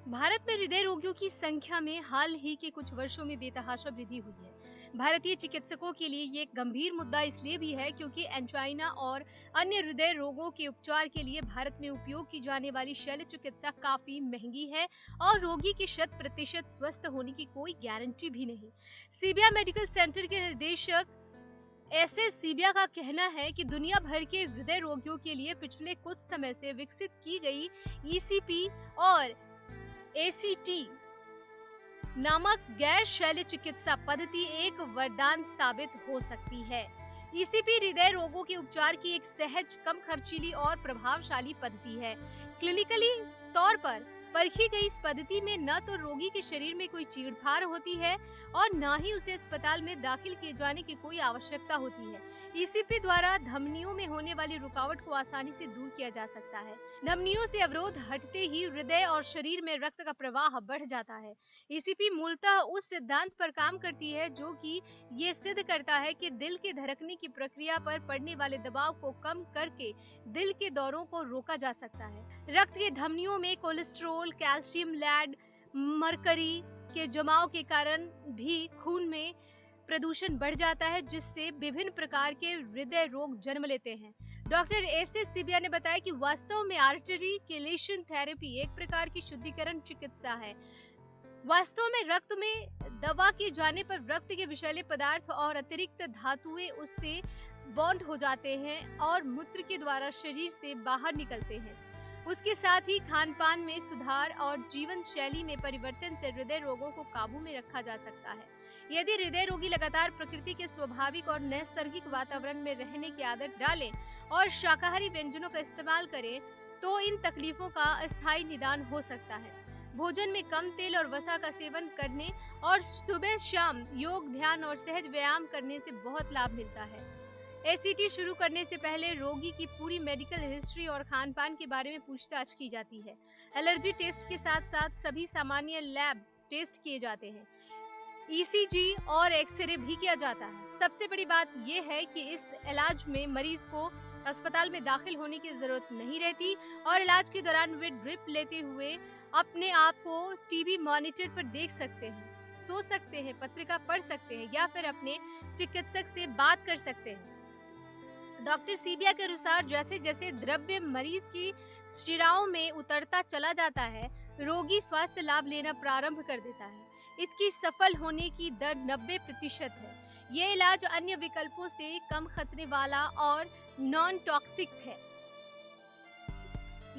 भारत में हृदय रोगियों की संख्या में हाल ही के कुछ वर्षों में बेतहाशा वृद्धि हुई है। भारतीय चिकित्सकों के लिए ये एक गंभीर मुद्दा इसलिए भी है क्योंकि एंजाइना और अन्य हृदय रोगों के उपचार के लिए भारत में उपयोग की जाने वाली शल्य चिकित्सा काफी महंगी है और रोगी के 100% स्वस्थ होने की कोई गारंटी भी नहीं। सीबिया मेडिकल सेंटर के निदेशक सीबिया का कहना है कि दुनिया भर के हृदय रोगियों के लिए पिछले कुछ समय से विकसित की गई ईसीपी और एसीटी नामक गैर शल्य चिकित्सा पद्धति एक वरदान साबित हो सकती है। ईसीपी हृदय रोगों के उपचार की एक सहज, कम खर्चीली और प्रभावशाली पद्धति है। क्लिनिकली तौर पर परखी गई इस पद्धति में न तो रोगी के शरीर में कोई चीड़-फाड़ होती है और न ही उसे अस्पताल में दाखिल किए जाने की कोई आवश्यकता होती है। ईसीपी द्वारा धमनियों में होने वाली रुकावट को आसानी से दूर किया जा सकता है। धमनियों से अवरोध हटते ही हृदय और शरीर में रक्त का प्रवाह बढ़ जाता है। ईसीपी मूलतः उस सिद्धांत पर काम करती है जो कि ये सिद्ध करता है कि दिल के धड़कने की प्रक्रिया पर पड़ने वाले दबाव को कम करके दिल के दौरों को रोका जा सकता है। रक्त के धमनियों में कोलेस्ट्रॉल, कैल्शियम, लेड, मरकरी के जमाव के कारण भी खून में प्रदूषण बढ़ जाता है, जिससे विभिन्न प्रकार के हृदय रोग जन्म लेते हैं। डॉक्टर सीबिया ने बताया कि वास्तव में आर्टरी केलेशन थेरेपी एक प्रकार की शुद्धिकरण चिकित्सा है। वास्तव में रक्त में दवा किए जाने पर रक्त के विषैले पदार्थ और अतिरिक्त धातुएं उससे बॉन्ड हो जाते हैं और मूत्र के द्वारा शरीर से बाहर निकलते हैं। उसके साथ ही खान-पान में सुधार और जीवन शैली में परिवर्तन से हृदय रोगों को काबू में रखा जा सकता है। यदि हृदय रोगी लगातार प्रकृति के स्वाभाविक और नैसर्गिक वातावरण में रहने की आदत डालें और शाकाहारी व्यंजनों का इस्तेमाल करें, तो इन तकलीफों का अस्थायी निदान हो सकता है। भोजन में कम तेल और वसा का सेवन करने और सुबह शाम योग, ध्यान और सहज व्यायाम करने से बहुत लाभ मिलता है। एसीटी शुरू करने से पहले रोगी की पूरी मेडिकल हिस्ट्री और खान-पान के बारे में पूछताछ की जाती है। एलर्जी टेस्ट के साथ-साथ सभी सामान्य लैब टेस्ट किए जाते हैं। ईसीजी और एक्सरे भी किया जाता है। सबसे बड़ी बात यह है कि इस इलाज में मरीज को अस्पताल में दाखिल होने की जरूरत नहीं रहती और इलाज के दौरान वे ड्रिप लेते हुए अपने आप को टीवी मॉनिटर पर देख सकते हैं, सो सकते हैं, पत्रिका पढ़ सकते हैं या फिर अपने चिकित्सक से बात कर सकते हैं। डॉक्टर सीबिया के अनुसार जैसे जैसे द्रव्य मरीज की शिराओं में उतरता चला जाता है, रोगी स्वास्थ्य लाभ लेना प्रारंभ कर देता है। इसकी सफल होने की दर 90% है। ये इलाज अन्य विकल्पों से कम खतरे वाला और नॉन टॉक्सिक है।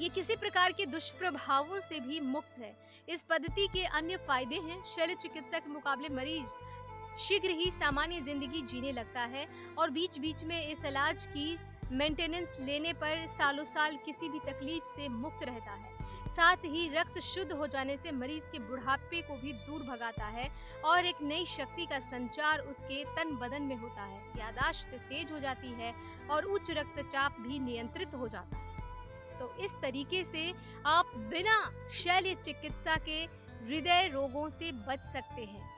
ये किसी प्रकार के दुष्प्रभावों से भी मुक्त है। इस पद्धति के अन्य फायदे हैं, शल्य चिकित्सा के मुकाबले मरीज शीघ्र ही सामान्य जिंदगी जीने लगता है और बीच-बीच में इस इलाज की मेंटेनेंस लेने पर सालों साल किसी भी तकलीफ से मुक्त रहता है। साथ ही रक्त शुद्ध हो जाने से मरीज के बुढ़ापे को भी दूर भगाता है और एक नई शक्ति का संचार उसके तन बदन में होता है। याददाश्त तेज हो जाती है और उच्च रक्तचाप भी नियंत्रित हो जाता है। तो इस तरीके से आप बिना शल्य चिकित्सा के हृदय रोगों से बच सकते हैं।